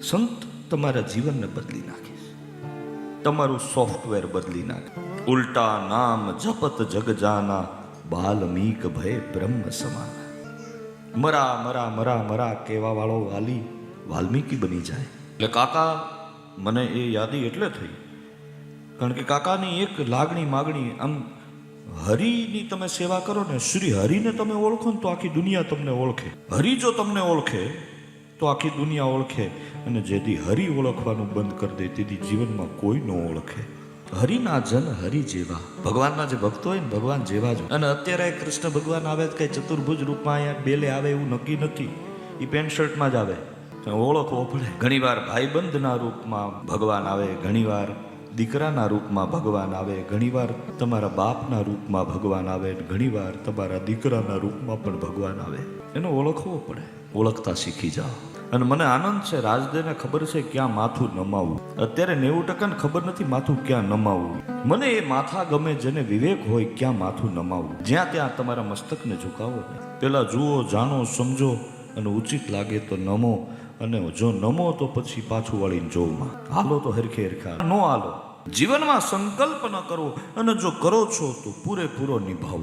સંત તમારા જીવનને બદલી નાખે છે, તમારું સોફ્ટવેર બદલી નાખે. ઉલટા નામ જપત જગ જાના, બાલ્મીક ભય બ્રહ્મ સમાના. મરા મરા મરા મરા કહેવા વાળો વાલી વાલ્મીકી બની જાય. એટલે કાકા મને એ યાદી એટલે થઈ કારણ કે કાકાની એક લાગણી માગણી, આમ હરિની તમે સેવા કરો ને, શ્રી હરિને તમે ઓળખો ને તો આખી દુનિયા તમને ઓળખે. હરિ જો તમને ઓળખે તો આખી દુનિયા ઓળખે. અને જેથી હરિ ઓળખવાનું બંધ કરી દે તેથી જીવનમાં કોઈ ન ઓળખે. હરિના જન હરિ જેવા. ભગવાનના જે ભક્તો હોય ને ભગવાન જેવા જ. અને અત્યારે કૃષ્ણ ભગવાન આવે કઈ ચતુર્ભુજ રૂપમાં અહીંયા બેલે આવે એવું નક્કી નથી. એ પેન્ટ શર્ટમાં જ આવે, ઓળખવો પડે. ઘણીવાર ભાઈબંધના રૂપમાં ભગવાન આવે, ઘણીવાર દીકરાના રૂપમાં ભગવાન આવે, ઘણીવાર તમારા બાપના રૂપમાં ભગવાન આવે, ઘણીવાર તમારા દીકરાના રૂપમાં પણ ભગવાન આવે. એને ઓળખવો પડે. ઓળખતા શીખી જાઓ. અને મને આનંદ છે, રાજદેને ખબર છે ક્યાં માથું નમાવવું. અત્યારે 90% ખબર નથી માથું ક્યાં નમાવવું. મને એ માથા ગમે જેને વિવેક હોય ક્યાં માથું નમાવવું. જ્યાં ત્યાં તમારા મસ્તકને ઝુકાવો ને. પેલા જુઓ, જાણો, સમજો અને ઉચિત લાગે તો નમો. અને જો નમો તો પછી પાછું વળીને જોવામાં. હાલો તો હરખે હરખા, નો હાલો. જીવનમાં સંકલ્પ ન કરો અને જો કરો છો તો પૂરેપૂરો નિભાવો.